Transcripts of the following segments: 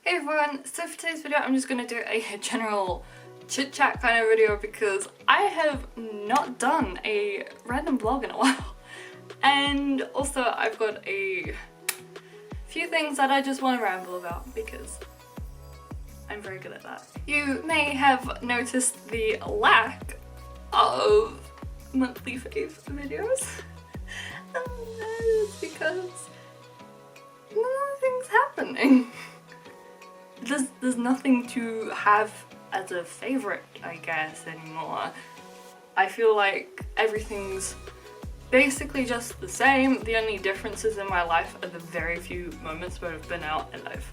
Hey everyone, so for today's video I'm just going to do a general chit-chat kind of video because I have not done a random vlog in a while. And also I've got a few things that I just want to ramble about because I'm very good at that. You may have noticed the lack of monthly fave videos. It's because nothing's happening. There's nothing to have as a favorite, I guess, anymore. I feel like everything's basically just the same. The only differences in my life are the very few moments where I've been out and I've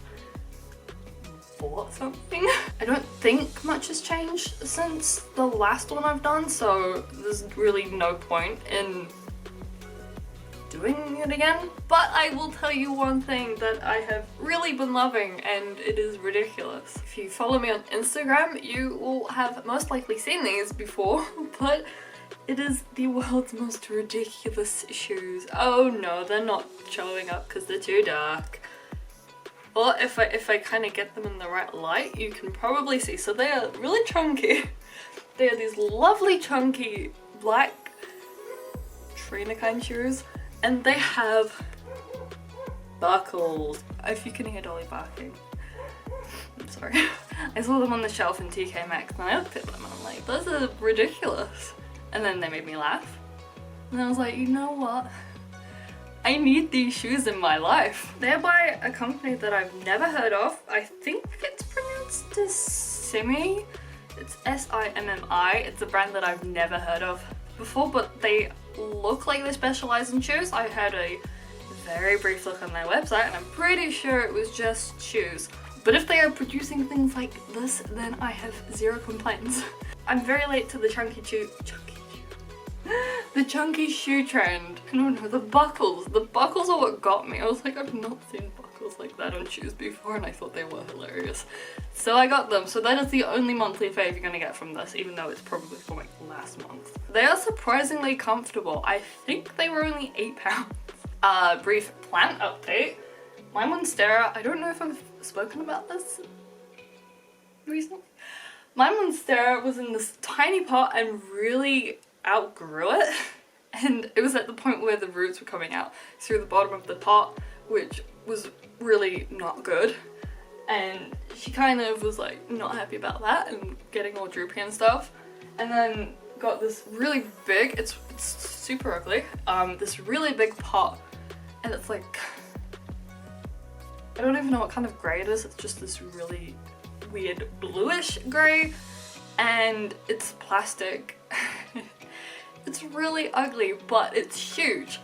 bought something. I don't think much has changed since the last one I've done, so there's really no point in doing it again. But I will tell you one thing that I have really been loving, and it is ridiculous. If you follow me on Instagram, you will have most likely seen these before, but it is the world's most ridiculous shoes. Oh no, they're not showing up because they're too dark. Or if I kind of get them in the right light, you can probably see. So they are really chunky. They are these lovely chunky black trainer kind shoes. And they have buckles. If you can hear Dolly barking. I'm sorry. I saw them on the shelf in TK Maxx and I looked at them and I'm like, those are ridiculous. And then they made me laugh. And I was like, you know what? I need these shoes in my life. They're by a company that I've never heard of. I think it's pronounced as Simmi. It's S-I-M-M-I. It's a brand that I've never heard of before, but they look like they specialize in shoes. I had a very brief look on their website and I'm pretty sure it was just shoes. But if they are producing things like this, then I have zero complaints. I'm very late to the chunky shoe trend. No, the buckles. The buckles are what got me. I was like, I've not seen buckles like that on shoes before and I thought they were hilarious. So I got them. So that is the only monthly fave you're gonna get from this, even though it's probably from like last month. They are surprisingly comfortable. I think they were only £8. Brief plant update. My monstera, I don't know if I've spoken about this recently. My monstera was in this tiny pot and really outgrew it. And it was at the point where the roots were coming out through the bottom of the pot, which was really not good. And she kind of was like not happy about that and getting all droopy and stuff. And then got this really big, it's super ugly, this really big pot, and it's like, I don't even know what kind of grey it is. It's just this really weird bluish grey, and it's plastic. It's really ugly, but it's huge.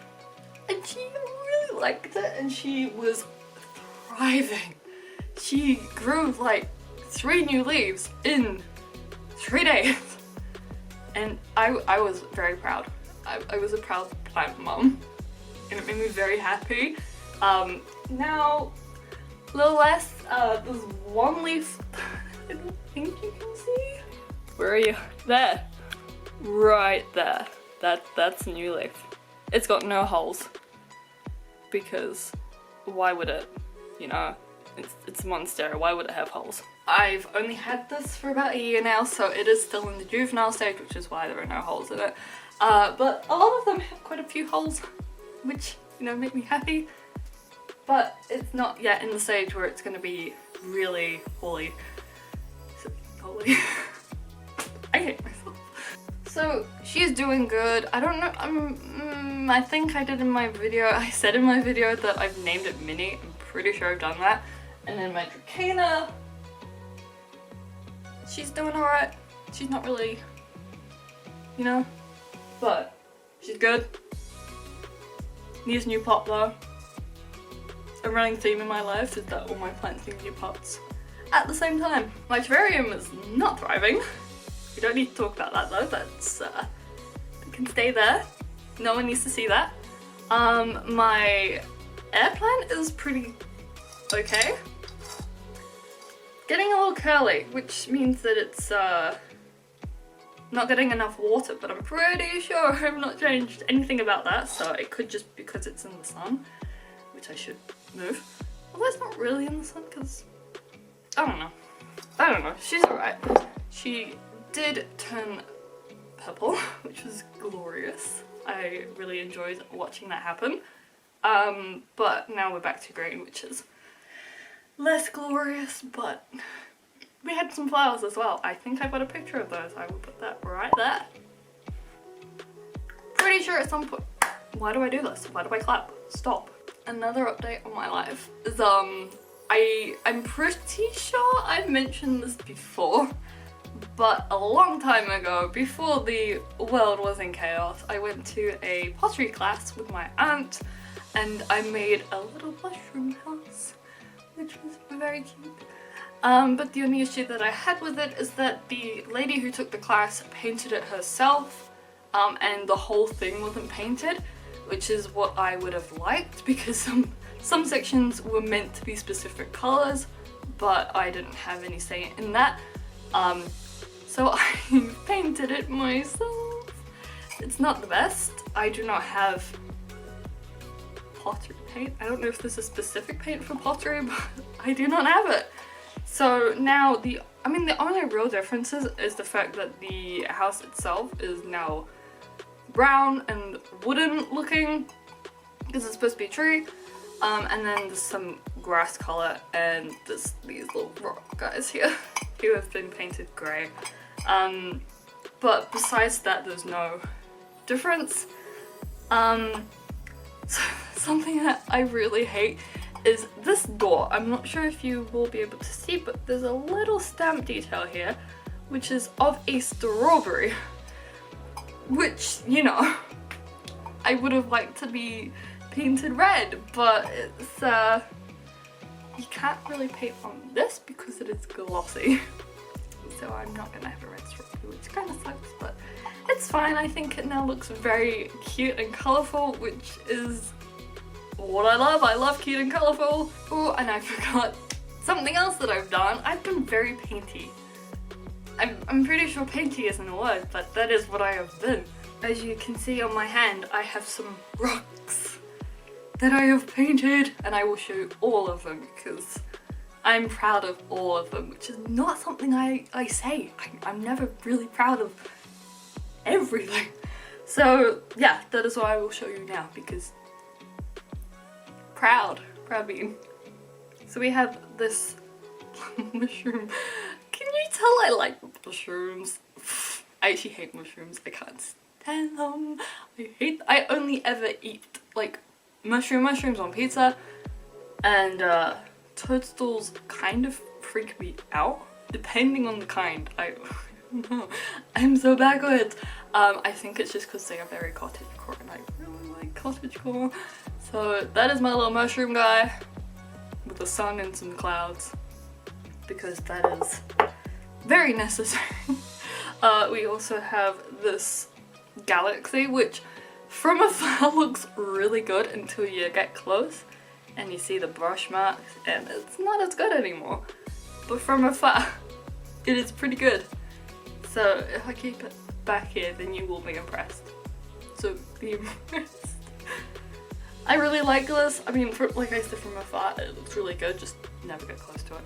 And she really liked it and she was thriving. She grew like 3 new leaves in 3 days. And I was very proud. I was a proud plant mum. And it made me very happy. Now, a little less, there's one leaf I don't think you can see. Where are you? There. Right there. That's a new leaf. It's got no holes. Because why would it? You know, it's a monstera, why would it have holes? I've only had this for about a year now, so it is still in the juvenile stage, which is why there are no holes in it. But a lot of them have quite a few holes, which, you know, make me happy. But it's not yet in the stage where it's gonna be really holy. I hate myself. So she's doing good. I don't know, I think I did in my video, I said in my video that I've named it Minnie. I'm pretty sure I've done that. And then my Dracana, she's doing alright. She's not really, you know, but she's good. Needs a new pot though. A running theme in my life is that all my plants need new pots at the same time. My terrarium is not thriving. We don't need to talk about that though. That's it can stay there. No one needs to see that. My air plant is pretty okay. Getting a little curly, which means that it's not getting enough water, but I'm pretty sure I've not changed anything about that, so it could just be because it's in the sun, which I should move. Although it's not really in the sun because I don't know, she's alright. She did turn purple, which was glorious. I really enjoyed watching that happen. But now we're back to green, which is less glorious, but we had some flowers as well. I think I've got a picture of those. I will put that right there. Pretty sure at some point... Why do I do this? Why do I clap? Stop. Another update on my life is, I'm pretty sure I've mentioned this before, but a long time ago, before the world was in chaos, I went to a pottery class with my aunt and I made a little mushroom house, which was very cute. But the only issue that I had with it is that the lady who took the class painted it herself, and the whole thing wasn't painted, which is what I would have liked, because some sections were meant to be specific colours, but I didn't have any say in that. So I painted it myself. It's not the best. I do not have pottery paint. I don't know if there's a specific paint for pottery, but I do not have it. So now the only real difference is the fact that the house itself is now brown and wooden looking, because it's supposed to be a tree. And then there's some grass colour, and there's these little rock guys here who have been painted grey. But besides that, there's no difference. Something that I really hate is this door. I'm not sure if you will be able to see, but there's a little stamp detail here, which is of a strawberry, which, you know, I would have liked to be painted red, but it's, you can't really paint on this because it is glossy. So I'm not gonna have a red strawberry, which kind of sucks, but it's fine. I think it now looks very cute and colourful, which is what I love. I love cute and colourful. Oh, and I forgot something else that I've done. I've been very painty. I'm pretty sure painty isn't a word, but that is what I have been. As you can see on my hand, I have some rocks that I have painted, and I will show you all of them because I'm proud of all of them, which is not something I say. I'm never really proud of everything. So yeah, that is what I will show you now, because proud bean. So we have this mushroom. Can you tell I like mushrooms? I actually hate mushrooms. I can't stand them. I only ever eat like mushrooms on pizza, and toadstools kind of freak me out depending on the kind. I don't know. I'm so backwards. I think it's just because they are very cottagecore, and I really like cottagecore. So that is my little mushroom guy with the sun and some clouds, because that is very necessary. We also have this galaxy, which from afar looks really good until you get close and you see the brush marks, and it's not as good anymore. But from afar, it is pretty good. So if I keep it back here, then you will be impressed. So be impressed. I really like this. I mean, like I said, from afar, it looks really good. Just never get close to it.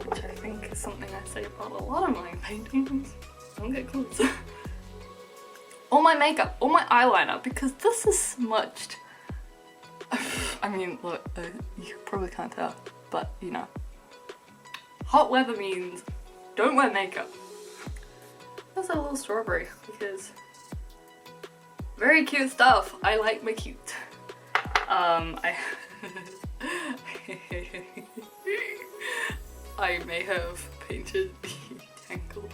Which I think is something I say about a lot of my paintings. Don't get close. All my makeup, all my eyeliner, because this is smudged. I mean, look, you probably can't tell, but you know. Hot weather means don't wear makeup. There's a little strawberry, because very cute stuff. I like my cute. I may have painted the Tangled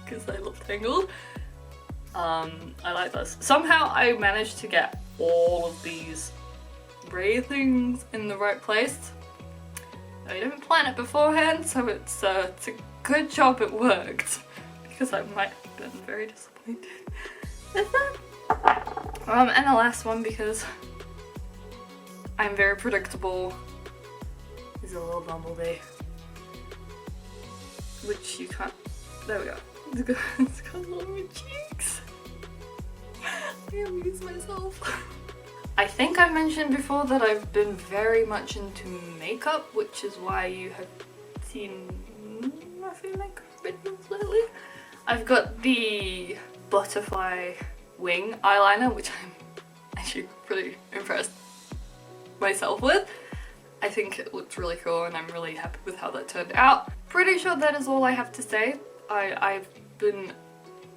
because I love Tangled. I like this. Somehow I managed to get all of these ray things in the right place. I didn't plan it beforehand, so it's a good job it worked, because I might have been very disappointed with that. And the last one, because I'm very predictable, is a little bumblebee, which you can't. There we go. It's got little cheeks. I amuse myself. I think I mentioned before that I've been very much into makeup, which is why you have seen a few makeup videos lately. I've got the butterfly wing eyeliner, which I'm actually pretty impressed myself with. I think it looks really cool and I'm really happy with how that turned out. Pretty sure that is all I have to say. I've been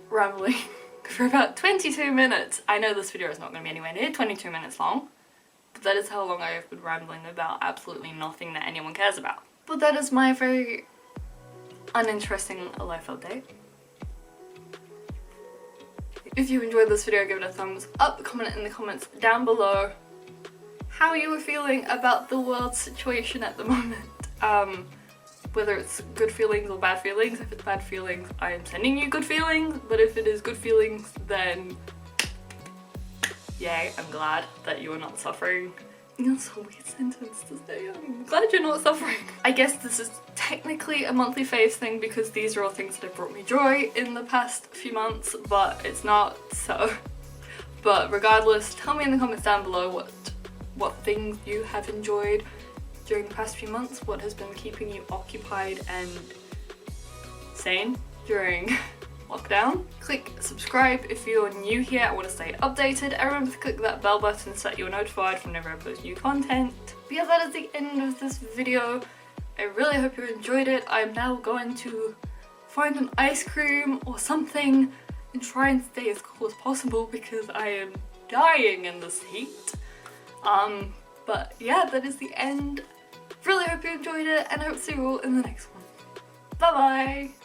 rambling for about 22 minutes. I know this video is not going to be anywhere near 22 minutes long, but that is how long I have been rambling about absolutely nothing that anyone cares about. But that is my very uninteresting life update. If you enjoyed this video, give it a thumbs up, comment in the comments down below how you were feeling about the world situation at the moment. Whether it's good feelings or bad feelings. If it's bad feelings, I am sending you good feelings, but if it is good feelings, then yay, I'm glad that you are not suffering. That's a weird sentence to say. I'm glad you're not suffering. I guess this is technically a monthly faves thing because these are all things that have brought me joy in the past few months, but it's not, so. But regardless, tell me in the comments down below what things you have enjoyed during the past few months, what has been keeping you occupied and sane during lockdown. Click subscribe if you're new here and want to stay updated, and remember to click that bell button so that you're notified whenever I post new content. But yeah, that is the end of this video. I really hope you enjoyed it. I'm now going to find an ice cream or something and try and stay as cool as possible because I am dying in this heat. But yeah, that is the end. Really hope you enjoyed it, and I hope to see you all in the next one. Bye bye!